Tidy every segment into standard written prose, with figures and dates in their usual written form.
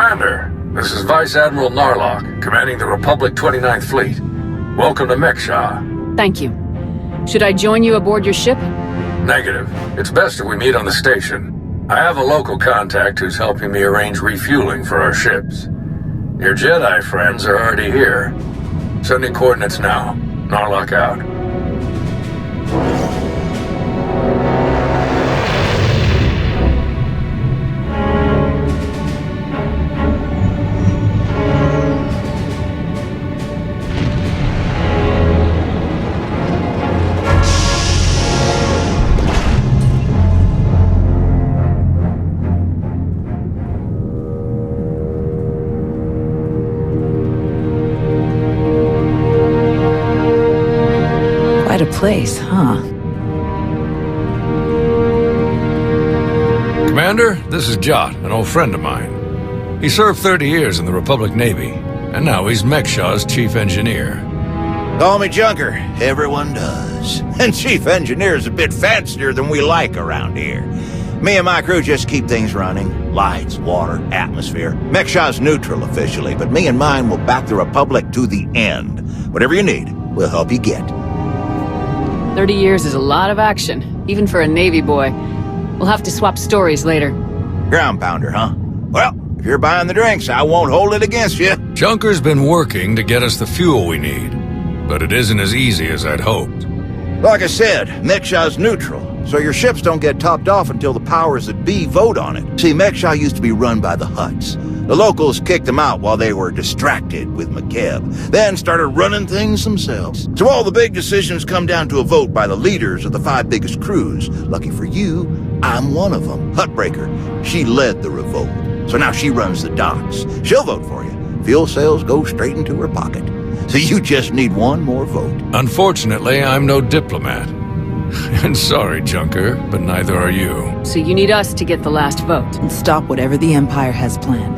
Commander, this is Vice Admiral Narlock, commanding the Republic 29th Fleet. Welcome to Mek-sha. Thank you. Should I join you aboard your ship? Negative. It's best that we meet on the station. I have a local contact who's helping me arrange refueling for our ships. Your Jedi friends are already here. Sending coordinates now. Narlock out. Place, huh? Commander, this is Jot, an old friend of mine. He served 30 years in the Republic Navy, and now he's Meksha's chief engineer. Call me Junker. Everyone does. And chief engineer's a bit fancier than we like around here. Me and my crew just keep things running. Lights, water, atmosphere. Meksha's neutral officially, but me and mine will back the Republic to the end. Whatever you need, we'll help you get. 30 years is a lot of action, even for a Navy boy. We'll have to swap stories later. Ground pounder, huh? Well, if you're buying the drinks, I won't hold it against you. Junker's been working to get us the fuel we need, but it isn't as easy as I'd hoped. Like I said, Meksha's neutral, so your ships don't get topped off until the powers that be vote on it. See, Meksha used to be run by the Hutts. The locals kicked them out while they were distracted with McKeb, then started running things themselves. So all the big decisions come down to a vote by the leaders of the 5 biggest crews. Lucky for you, I'm one of them. Hutbreaker. She led the revolt. So now she runs the docks. She'll vote for you. Fuel sales go straight into her pocket. So you just need one more vote. Unfortunately, I'm no diplomat. And sorry, Junker, but neither are you. So you need us to get the last vote. And stop whatever the Empire has planned.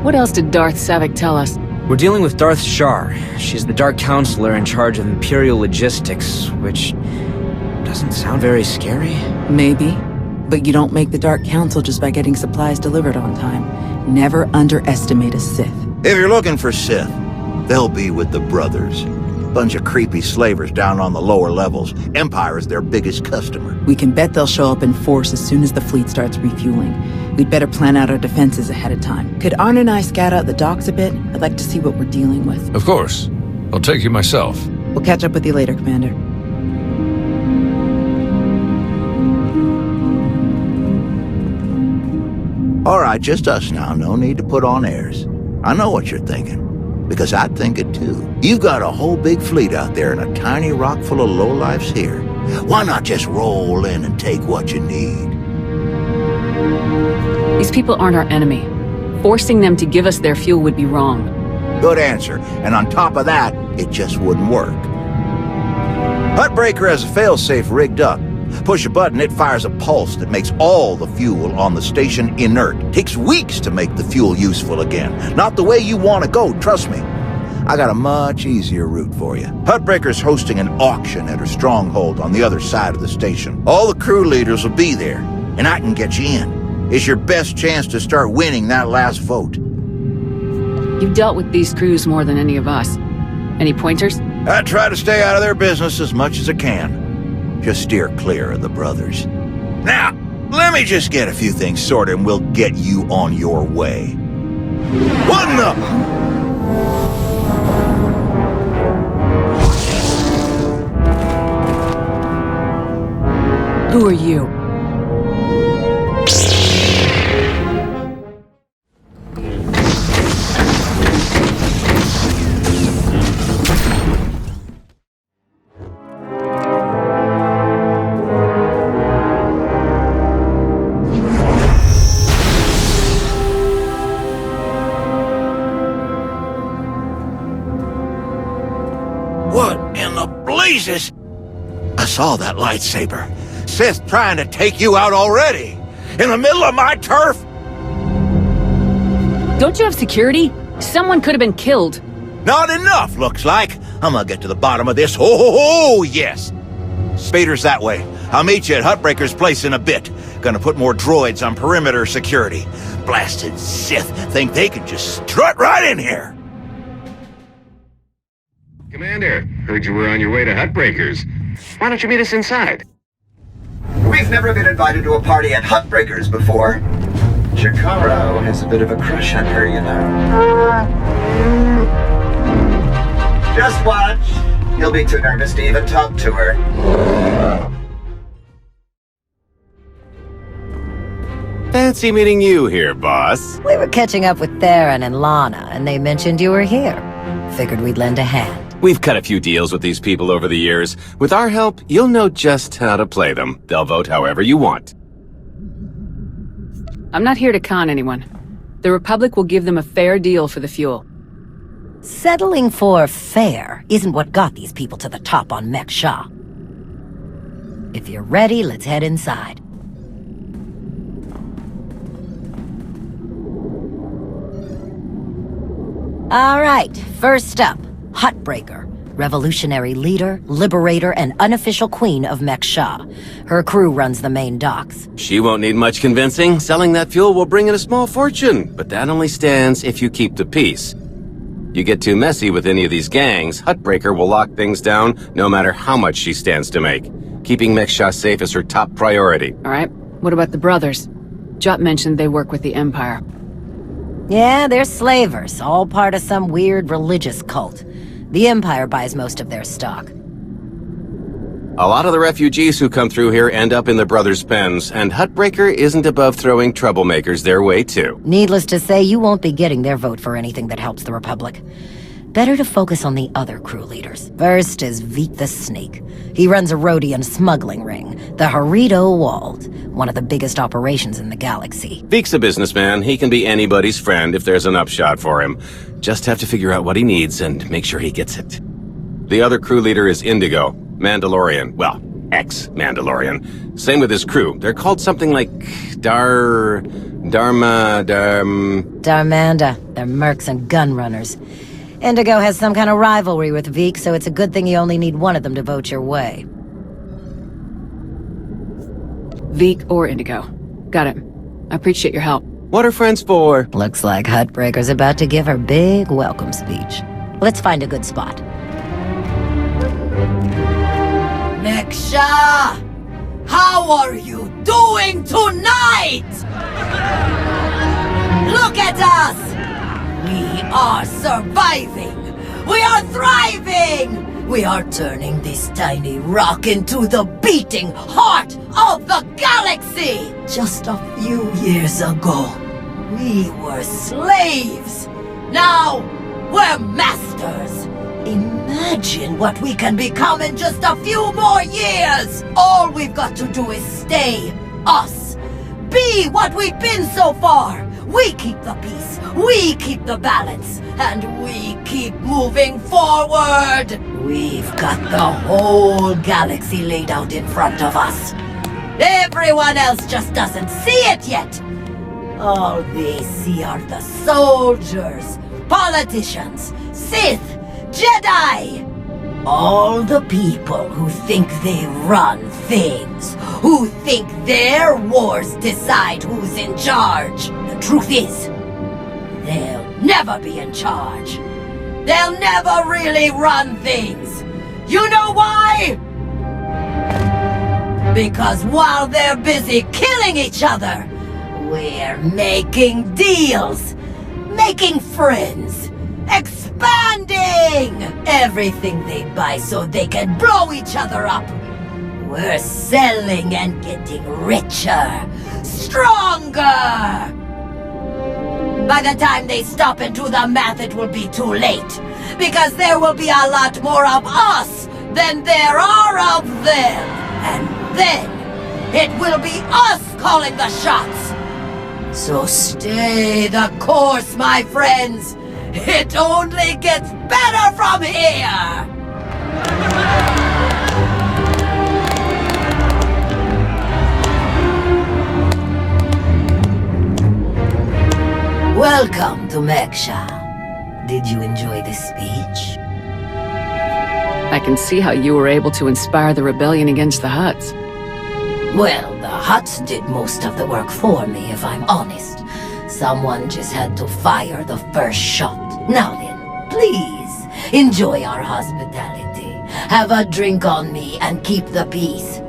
What else did Darth Savik tell us? We're dealing with Darth Shar. She's the Dark Counselor in charge of Imperial logistics, which doesn't sound very scary. Maybe. But you don't make the Dark Council just by getting supplies delivered on time. Never underestimate a Sith. If you're looking for Sith, they'll be with the Brothers. Bunch of creepy slavers down on the lower levels. Empire is their biggest customer. We can bet they'll show up in force as soon as the fleet starts refueling. We'd better plan out our defenses ahead of time. Could Arn and I scout out the docks a bit? I'd like to see what we're dealing with. Of course. I'll take you myself. We'll catch up with you later, Commander. All right, just us now. No need to put on airs. I know what you're thinking. Because I think it too. You've got a whole big fleet out there and a tiny rock full of lowlifes here. Why not just roll in and take what you need? These people aren't our enemy. Forcing them to give us their fuel would be wrong. Good answer. And on top of that, it just wouldn't work. Hutbreaker has a failsafe rigged up. Push a button, it fires a pulse that makes all the fuel on the station inert. Takes weeks to make the fuel useful again. Not the way you want to go, trust me. I got a much easier route for you. Hutbreaker's hosting an auction at her stronghold on the other side of the station. All the crew leaders will be there, and I can get you in. It's your best chance to start winning that last vote. You've dealt with these crews more than any of us. Any pointers? I try to stay out of their business as much as I can. Just steer clear of the Brothers. Now, let me just get a few things sorted and we'll get you on your way. What in the... Who are you? Jesus! I saw that lightsaber. Sith trying to take you out already. In the middle of my turf? Don't you have security? Someone could have been killed. Not enough, looks like. I'm gonna get to the bottom of this. Oh, yes. Speeder's that way. I'll meet you at Hutbreaker's place in a bit. Gonna put more droids on perimeter security. Blasted Sith think they can just strut right in here. Commander, heard you were on your way to Hutbreaker's. Why don't you meet us inside? We've never been invited to a party at Hutbreaker's before. Chikaro has a bit of a crush on her, you know. Just watch. You'll be too nervous to even talk to her. Fancy meeting you here, boss. We were catching up with Theron and Lana, and they mentioned you were here. Figured we'd lend a hand. We've cut a few deals with these people over the years. With our help, you'll know just how to play them. They'll vote however you want. I'm not here to con anyone. The Republic will give them a fair deal for the fuel. Settling for fair isn't what got these people to the top on Mek-sha. If you're ready, let's head inside. All right, first up, Hutbreaker. Revolutionary leader, liberator, and unofficial queen of Meksha. Her crew runs the main docks. She won't need much convincing. Selling that fuel will bring in a small fortune, but that only stands if you keep the peace. You get too messy with any of these gangs, Hutbreaker will lock things down no matter how much she stands to make. Keeping Meksha safe is her top priority. All right, what about the brothers? Jot mentioned they work with the Empire. Yeah, they're slavers, all part of some weird religious cult. The Empire buys most of their stock. A lot of the refugees who come through here end up in the brothers' pens, and Hutbreaker isn't above throwing troublemakers their way, too. Needless to say, you won't be getting their vote for anything that helps the Republic. Better to focus on the other crew leaders. First is Veek the Snake. He runs a Rhodian smuggling ring, the Harrido Walled, one of the biggest operations in the galaxy. Veek's a businessman. He can be anybody's friend if there's an upshot for him. Just have to figure out what he needs and make sure he gets it. The other crew leader is Indigo, Mandalorian. Well, ex-Mandalorian. Same with his crew. They're called something like Darmanda. They're mercs and gun runners. Indigo has some kind of rivalry with Veek, so it's a good thing you only need one of them to vote your way. Veek or Indigo. Got it. I appreciate your help. What are friends for? Looks like Hutbreaker's about to give her big welcome speech. Let's find a good spot. Meksha! How are you doing tonight? Look at us! We are surviving! We are thriving! We are turning this tiny rock into the beating heart of the galaxy! Just a few years ago, we were slaves. Now, we're masters. Imagine what we can become in just a few more years! All we've got to do is stay us. Be what we've been so far. We keep the peace, we keep the balance, and we keep moving forward! We've got the whole galaxy laid out in front of us. Everyone else just doesn't see it yet! All they see are the soldiers, politicians, Sith, Jedi! All the people who think they run things, who think their wars decide who's in charge. The truth is, they'll never be in charge. They'll never really run things. You know why? Because while they're busy killing each other, we're making deals, making friends, expanding everything they buy so they can blow each other up. We're selling and getting richer, stronger. By the time they stop and do the math, it will be too late, because there will be a lot more of us than there are of them. And then it will be us calling the shots. So stay the course, my friends. It only gets better from here! Welcome to Meksha. Did you enjoy this speech? I can see how you were able to inspire the rebellion against the Hutts. Well, the Huts did most of the work for me, if I'm honest. Someone just had to fire the first shot. Now then, please, enjoy our hospitality. Have a drink on me and keep the peace.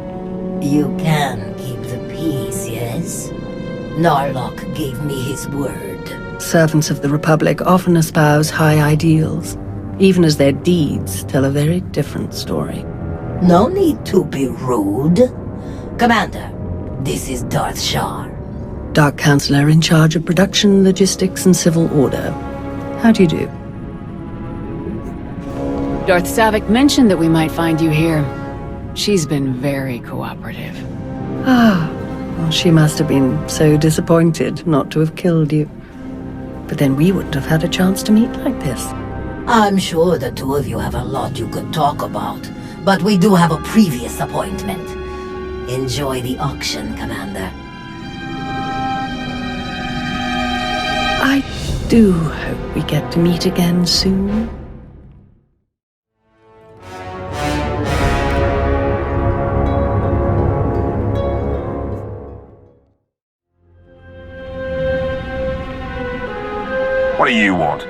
You can keep the peace, yes? Narlock gave me his word. Servants of the Republic often espouse high ideals, even as their deeds tell a very different story. No need to be rude. Commander, this is Darth Shar. Dark Counselor in charge of production, logistics, and civil order. How do you do? Darth Savik mentioned that we might find you here. She's been very cooperative. Ah, well, she must have been so disappointed not to have killed you. But then we wouldn't have had a chance to meet like this. I'm sure the two of you have a lot you could talk about, but we do have a previous appointment. Enjoy the auction, Commander. I do hope we get to meet again soon. What do you want?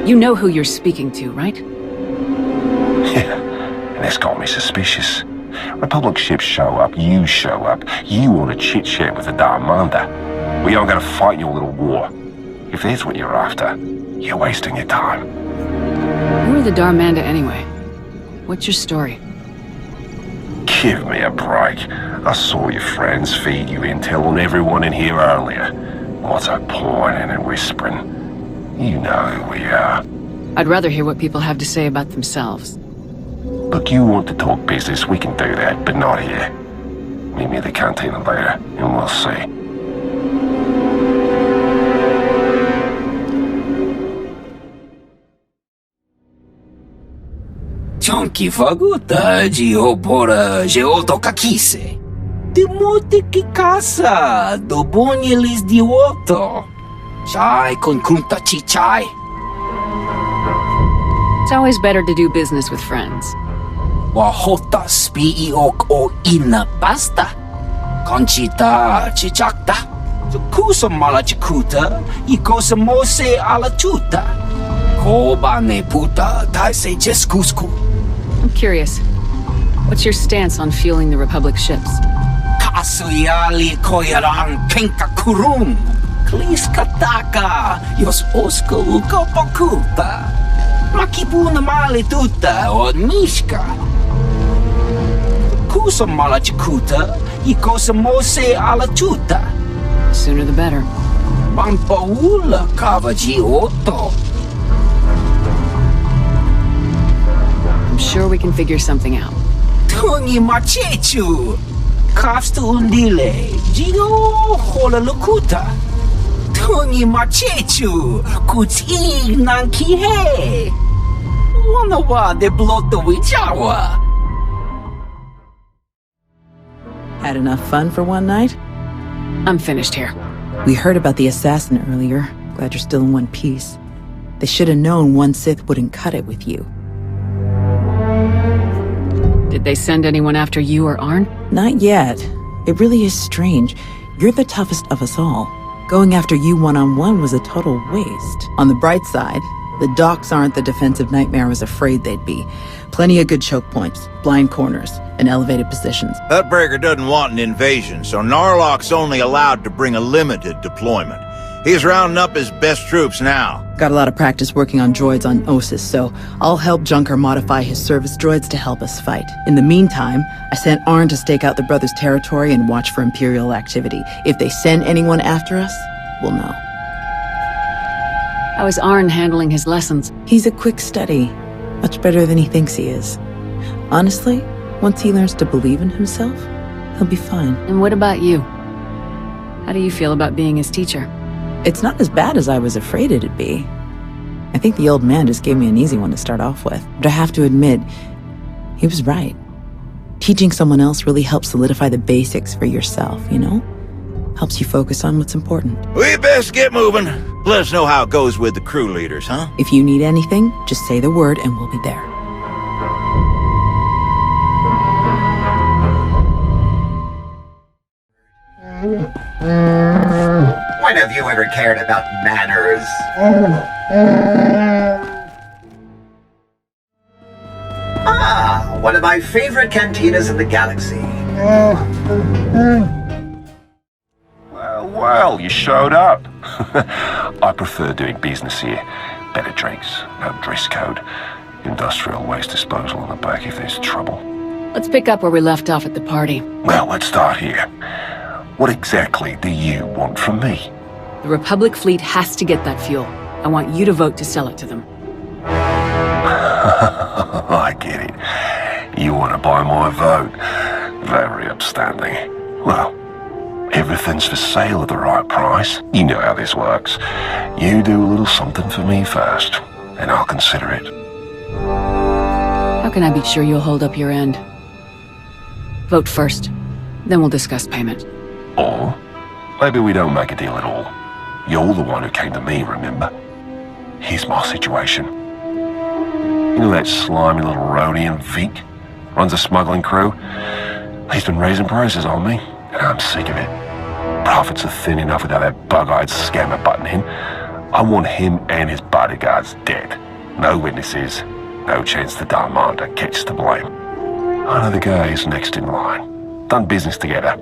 You know who you're speaking to, right? Yeah, and this got me suspicious. Republic ships show up, you show up, you want to chit-chat with the Darmander. We aren't going to fight your little war. If that's what you're after, you're wasting your time. Who are the Darmander anyway? What's your story? Give me a break. I saw your friends feed you intel on everyone in here earlier. What's a pointing and whispering? You know who we are. I'd rather hear what people have to say about themselves. Look, you want to talk business, we can do that, but not here. Meet me at the cantina later, and we'll see. Chonky faguta geopora geotokakise. Demote que casa do bonyelis dioto. Chai con kunta chichai. It's always better to do business with friends. Wahota spiiok o ina pasta. Conchita chichakta. Kusa mala chikuta. Ikosa mose ala chuta. Koba ne puta taise jeskusku. I'm curious. What's your stance on fueling the Republic ships? Kasuyali koyaran kenka kurum. Klis kataka. Yos osko ukopakuta. Makipuna mali tuta o mishka. Kusa mala chikuta. Ikosa mose ala chuta. The sooner the better. Pampaula kavaji oto. I'm sure we can figure something out. Tungi machechu. Kafsta undile. Gio hola lukuta. Tungi machechu. Kuti nankihe. Wanawa de bloto wijawa. Had enough fun for one night? I'm finished here. We heard about the assassin earlier. Glad you're still in one piece. They should have known one Sith wouldn't cut it with you. Did they send anyone after you or Arn? Not yet. It really is strange. You're the toughest of us all. Going after you one-on-one was a total waste. On the bright side, the docks aren't the defensive nightmare I was afraid they'd be. Plenty of good choke points, blind corners, and elevated positions. Hutbreaker doesn't want an invasion, so Narlock's only allowed to bring a limited deployment. He's rounding up his best troops now. Got a lot of practice working on droids on Ossus, so I'll help Junker modify his service droids to help us fight. In the meantime, I sent Arn to stake out the Brothers' territory and watch for Imperial activity. If they send anyone after us, we'll know. How is Arn handling his lessons? He's a quick study. Much better than he thinks he is. Honestly, once he learns to believe in himself, he'll be fine. And what about you? How do you feel about being his teacher? It's not as bad as I was afraid it'd be. I think the old man just gave me an easy one to start off with. But I have to admit, he was right. Teaching someone else really helps solidify the basics for yourself, you know? Helps you focus on what's important. We best get moving. Let us know how it goes with the crew leaders, huh? If you need anything, just say the word and we'll be there. of you ever cared about manners? Ah, one of my favorite cantinas in the galaxy. Well, you showed up. I prefer doing business here. Better drinks, no dress code, industrial waste disposal on the back if there's trouble. Let's pick up where we left off at the party. Well, let's start here. What exactly do you want from me? The Republic fleet has to get that fuel. I want you to vote to sell it to them. I get it. You want to buy my vote. Very upstanding. Well, everything's for sale at the right price. You know how this works. You do a little something for me first, and I'll consider it. How can I be sure you'll hold up your end? Vote first, then we'll discuss payment. Or maybe we don't make a deal at all. You're the one who came to me, remember? Here's my situation. You know that slimy little roadie in Vic? Runs a smuggling crew? He's been raising prices on me, and I'm sick of it. Profits are thin enough without that bug-eyed scammer butting in. I want him and his bodyguards dead. No witnesses, no chance the Darmanda gets to blame. I know the guy is next in line. Done business together.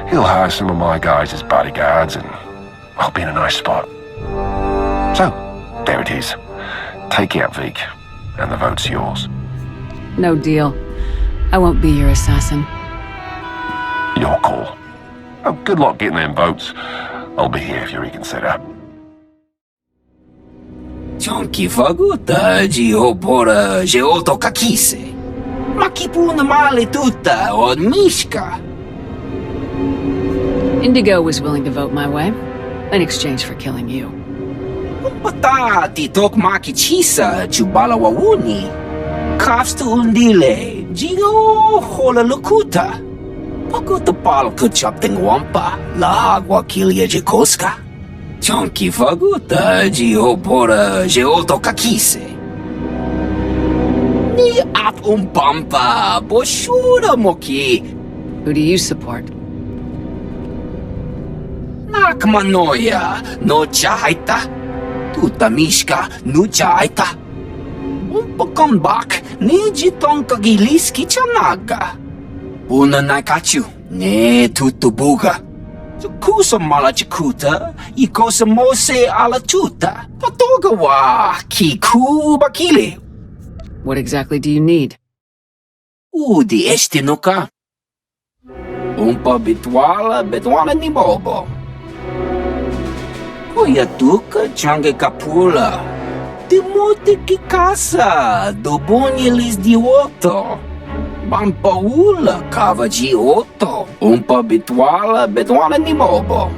He'll hire some of my guys as bodyguards, and I'll be in a nice spot. So, there it is. Take out Vic, and the vote's yours. No deal. I won't be your assassin. Your call. Oh, good luck getting them votes. I'll be here if you reconsider. Chonki faguta geopora geoto kakise. Makipuna male tutta od Mishka. Indigo was willing to vote my way, in exchange for killing you. Pata titok makichisa chubala wawuni. Kafstu undile, jigo hola lukuta. Pakuta pal kuchapting wampa, la agua kilia jikoska. Chonki faguta geopora geoto kakise. Ni at umpampa boshura moki. Who do you support? Nakmanoya no chaita. Tuta Mishka no chaita. Umpakonbak ni jitonka giliski chanaga. Una naikachu ne tutubuga. Kusa mala chikuta, ikosa mose ala tuta. Patoga wa kiku bakile. What exactly do you need? Udi estinuka. Umpa bitwala ni bobo. Kuya tuka change kapula. Timote kikasa, dobonyelis dioto. Bampaula kavaji oto. Umpa bitwala ni bobo.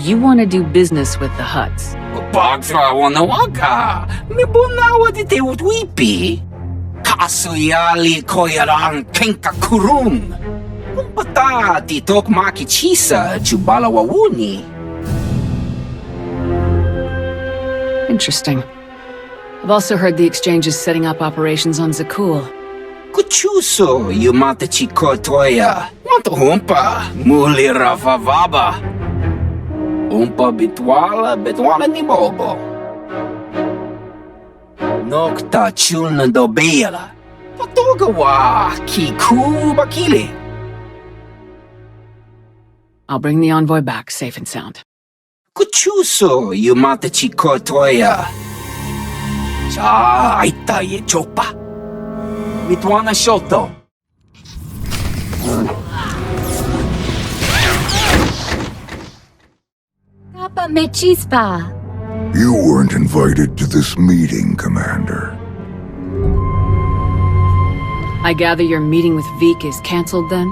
You want to do business with the Hutts? Pagtra wanawaka. Mibunawa di te utwipi. Kasuyali koyaran kenka kurun. Umpata titok makichisa chubala wawuni. Interesting. I've also heard the exchange is setting up operations on Zakul. Kuchuso yumata chikotoya. Wanto humpa muli ravavaba. Umpa bitwala ni bobo. Nokta chulna dobela. Patoga wa kiku bakile. I'll bring the envoy back safe and sound. Kuchuso yumata chikotoya. Cha aita ye chopa. Mitwana shoto. Papa Mechispa. You weren't invited to this meeting, Commander. I gather your meeting with Vic is cancelled then?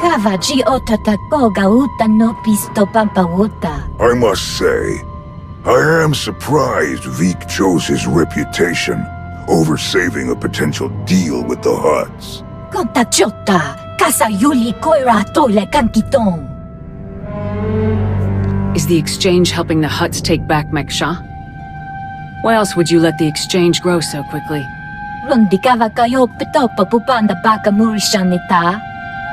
Kavaji otatako gauta no pisto pampauta. I must say, I am surprised Vic chose his reputation over saving a potential deal with the Hutts. Contachota, casa yuli koira tole kankitong. Is the exchange helping the Hutts take back Mek-sha? Why else would you let the exchange grow so quickly? Rundikava kayo pito papupanda baka murishanita.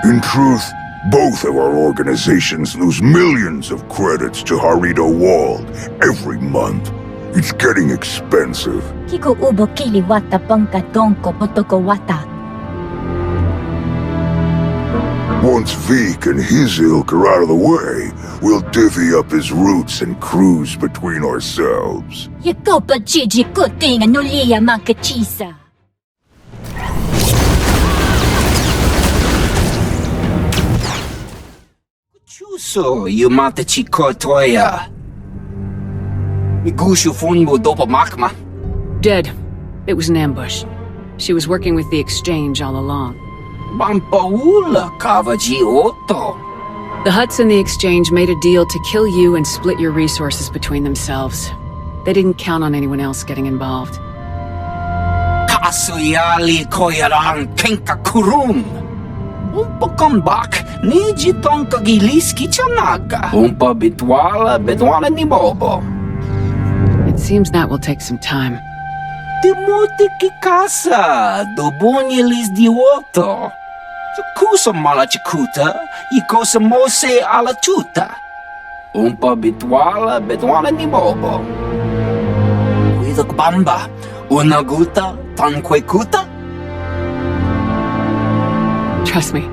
In truth, Both of our organizations lose millions of credits to Harito Wald every month. It's getting expensive. Kiko ubo kili wata pangka donko potoko wata. Once Vik and his ilk are out of the way, we'll divvy up his routes and cruise between ourselves. Yakopa Gigi kuting anulia mankachisa. Chuso, yumata chikotoya. Migushu funmo dopo makma. Dead. It was an ambush. She was working with the exchange all along. Bampaula kavaji otto. The Huts and the exchange made a deal to kill you and split your resources between themselves. They didn't count on anyone else getting involved. Kasuyali koyaran kenka kurum. Umpa comeback, niji tonka giliski chanaga. Umpa bitwala ni bobo. It seems that will take some time. Demote ki casa, dobonyelis di otto. Kusa malachikuta, ikosa mose ala tuta. Umpa bitwala ni bobo. Widok bamba, unaguta, tanquekuta. Trust me,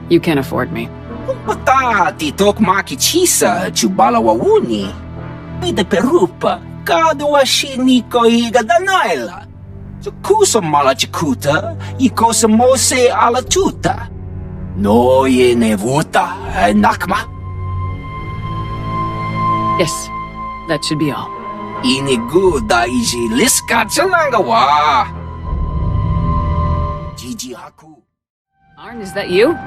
you can't afford me. Umpata titok makichisa, chubala wawuni. Pide perupa, kadwa shiniko iga danaila. Kusa malachikuta, ikosa mose ala tuta. No ye nevuta, nakma. Yes, that should be all. Inigu daiji liska chanagawa. Gigi haku. Arn, is that you?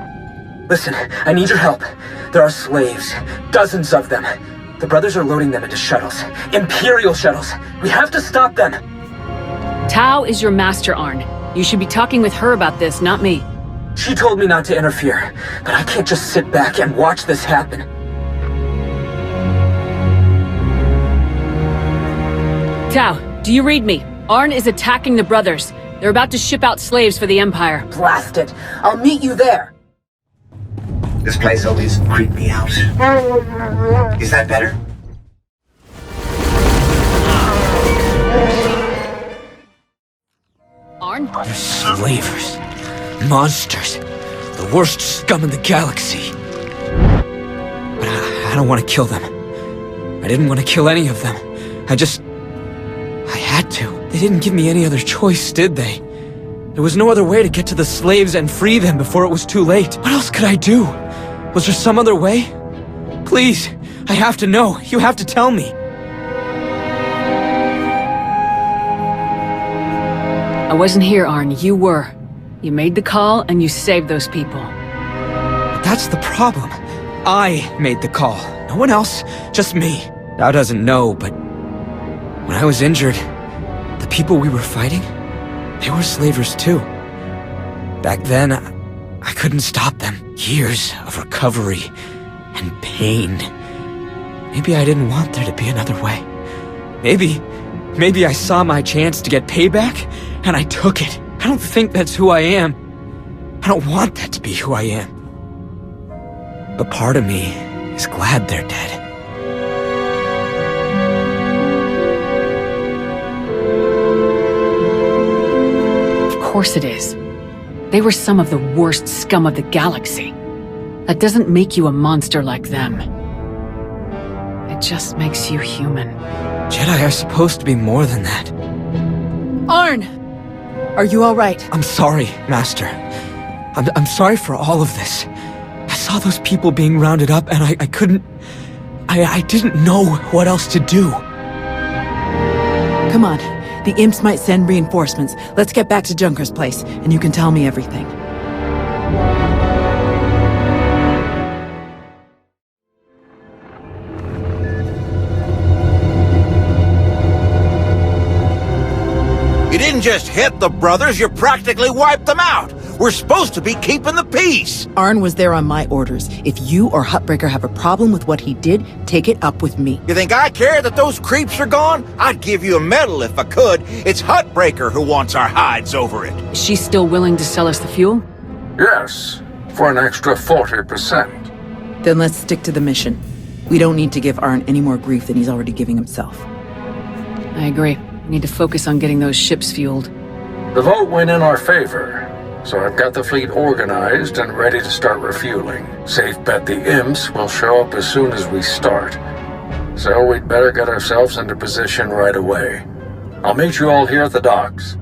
Listen, I need your help. There are slaves, dozens of them. The brothers are loading them into shuttles. Imperial shuttles. We have to stop them. Tao is your master, Arn. You should be talking with her about this, not me. She told me not to interfere, but I can't just sit back and watch this happen. Tao, do you read me? Arn is attacking the brothers. They're about to ship out slaves for the Empire. Blast it. I'll meet you there. This place always creeped me out. Is that better? Arn? They're slavers. Monsters. The worst scum in the galaxy. But I don't want to kill them. I didn't want to kill any of them. I had to. They didn't give me any other choice, did they? There was no other way to get to the slaves and free them before it was too late. What else could I do? Was there some other way? Please, I have to know. You have to tell me. I wasn't here, Arn. You were. You made the call and you saved those people. But that's the problem. I made the call. No one else, just me. Tao doesn't know, but when I was injured, the people we were fighting, they were slavers too. Back then, I couldn't stop them. Years of recovery and pain. Maybe I didn't want there to be another way. Maybe I saw my chance to get payback, and I took it. I don't think that's who I am. I don't want that to be who I am. But part of me is glad they're dead. Of course it is. They were some of the worst scum of the galaxy. That doesn't make you a monster like them. It just makes you human. Jedi are supposed to be more than that. Arn! Are you alright? I'm sorry, Master. I'm sorry for all of this. I saw those people being rounded up and I couldn't... I didn't know what else to do. Come on. The imps might send reinforcements. Let's get back to Junker's place, and you can tell me everything. You didn't just hit the brothers, you practically wiped them out. We're supposed to be keeping the peace. Arn was there on my orders. If you or Hutbreaker have a problem with what he did, take it up with me. You think I care that those creeps are gone? I'd give you a medal if I could. It's Hutbreaker who wants our hides over it. Is she still willing to sell us the fuel? Yes. for an extra 40%. Then let's stick to the mission. We don't need to give Arn any more grief than he's already giving himself. I agree. We need to focus on getting those ships fueled. The vote went in our favor, so I've got the fleet organized and ready to start refueling. Safe bet the imps will show up as soon as we start. So we'd better get ourselves into position right away. I'll meet you all here at the docks.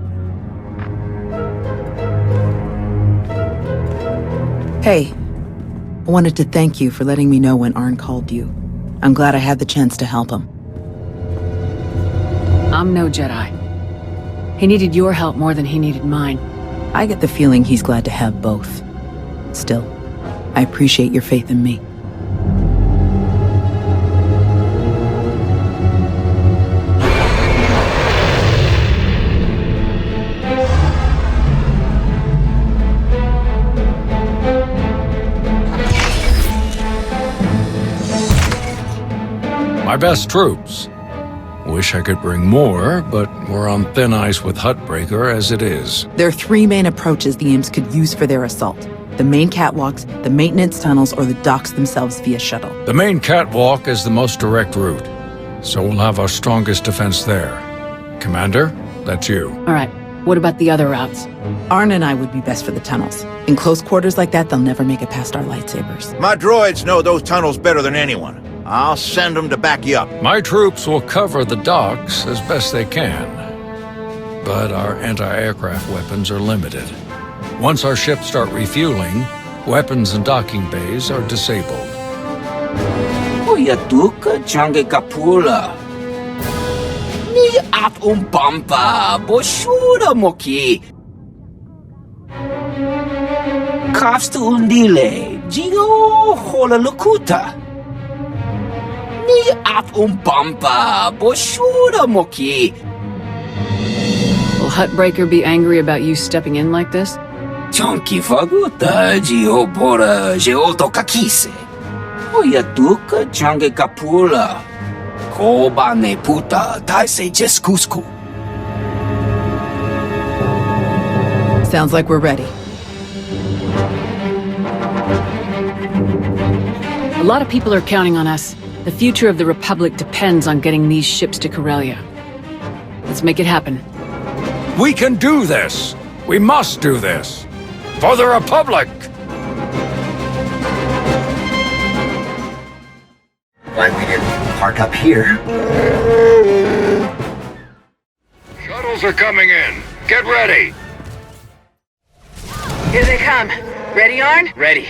Hey, I wanted to thank you for letting me know when Arn called you. I'm glad I had the chance to help him. I'm no Jedi. He needed your help more than he needed mine. I get the feeling he's glad to have both. Still, I appreciate your faith in me. My best troops. Wish I could bring more, but we're on thin ice with Hutbreaker as it is. There are three main approaches the imps could use for their assault. The main catwalks, the maintenance tunnels, or the docks themselves via shuttle. The main catwalk is the most direct route, so we'll have our strongest defense there. Commander, that's you. All right, what about the other routes? Arn and I would be best for the tunnels. In close quarters like that, they'll never make it past our lightsabers. My droids know those tunnels better than anyone. I'll send them to back you up. My troops will cover the docks as best they can, but our anti-aircraft weapons are limited. Once our ships start refueling, weapons and docking bays are disabled. Oyatuka change kapula. Ni at umpampa boshura moki. Kafstu undile, jigo hola lukuta. Ni at umpampa boshura moki. Will Hutbreaker be angry about you stepping in like this? Chonki faguta jiobora jeoto kakise. Oyatuka change kapula. Kobane puta taise jeskusku. Sounds like we're ready. A lot of people are counting on us. The future of the Republic depends on getting these ships to Corellia. Let's make it happen. We can do this! We must do this! For the Republic! Glad we didn't park up here. Shuttles are coming in. Get ready! Here they come. Ready, Arn? Ready.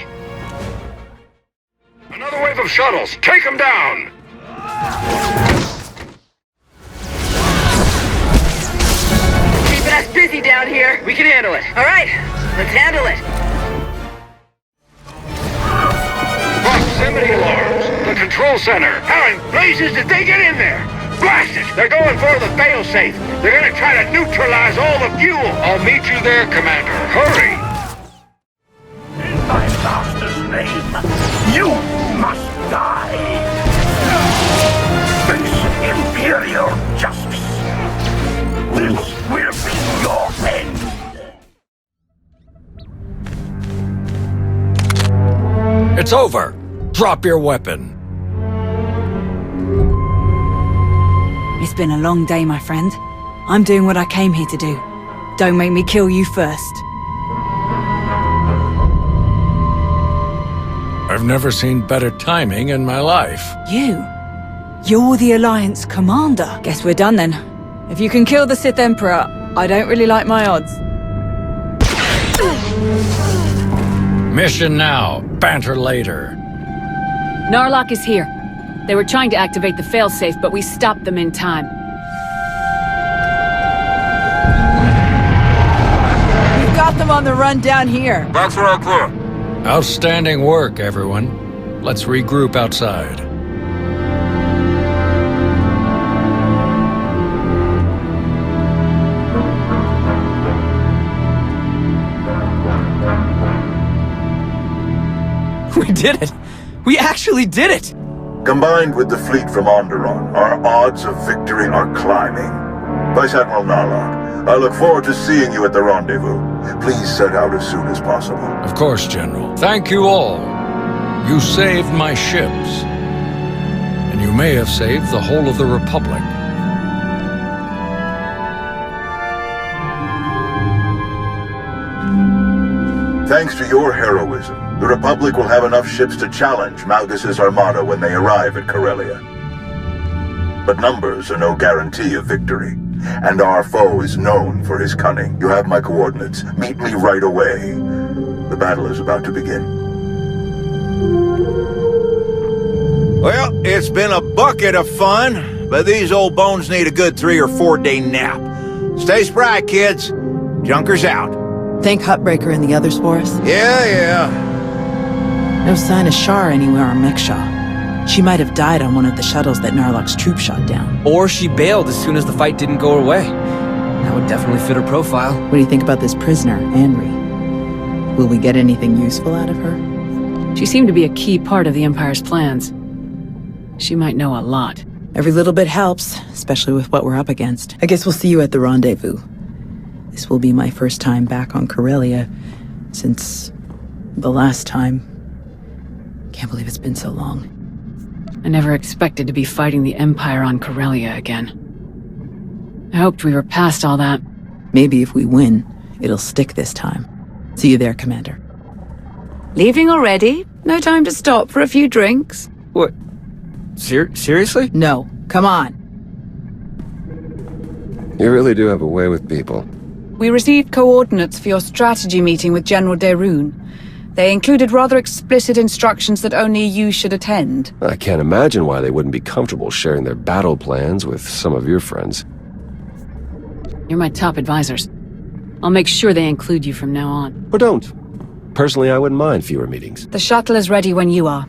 Another wave of shuttles! Take them down! Keeping us busy down here. We can handle it. All right, let's handle it. Proximity alarms! The control center! How in blazes did they get in there? Blast it! They're going for the failsafe! They're gonna try to neutralize all the fuel! I'll meet you there, Commander. Hurry! In my master's name, you must die! Face Imperial justice! This will be your end! It's over! Drop your weapon! It's been a long day, my friend. I'm doing what I came here to do. Don't make me kill you first. I've never seen better timing in my life. You? You're the Alliance commander. Guess we're done then. If you can kill the Sith Emperor, I don't really like my odds. Mission now, banter later. Narlock is here. They were trying to activate the failsafe, but we stopped them in time. We've got them on the run down here. That's all clear. Outstanding work, everyone. Let's regroup outside. We did it! We actually did it! Combined with the fleet from Onderon, our odds of victory are climbing. Vice Admiral Narlock, I look forward to seeing you at the rendezvous. Please set out as soon as possible. Of course, General. Thank you all. You saved my ships. And you may have saved the whole of the Republic. Thanks to your heroism, the Republic will have enough ships to challenge Malgus' armada when they arrive at Corellia. But numbers are no guarantee of victory, and our foe is known for his cunning. You have my coordinates. Meet me right away. The battle is about to begin. Well, it's been a bucket of fun, but these old bones need a good 3 or 4 day nap. Stay spry, kids. Junker's out. Thank Hutbreaker and the others for us? Yeah. No sign of Shar anywhere on Mek-sha. She might have died on one of the shuttles that Narlock's troop shot down. Or she bailed as soon as the fight didn't go her way. That would definitely fit her profile. What do you think about this prisoner, Anri? Will we get anything useful out of her? She seemed to be a key part of the Empire's plans. She might know a lot. Every little bit helps, especially with what we're up against. I guess we'll see you at the rendezvous. This will be my first time back on Corellia since the last time. Can't believe it's been so long. I never expected to be fighting the Empire on Corellia again. I hoped we were past all that. Maybe if we win, it'll stick this time. See you there, Commander. Leaving already? No time to stop for a few drinks? What? Seriously? No. Come on. You really do have a way with people. We received coordinates for your strategy meeting with General Derun. They included rather explicit instructions that only you should attend. I can't imagine why they wouldn't be comfortable sharing their battle plans with some of your friends. You're my top advisors. I'll make sure they include you from now on. Or don't. Personally, I wouldn't mind fewer meetings. The shuttle is ready when you are.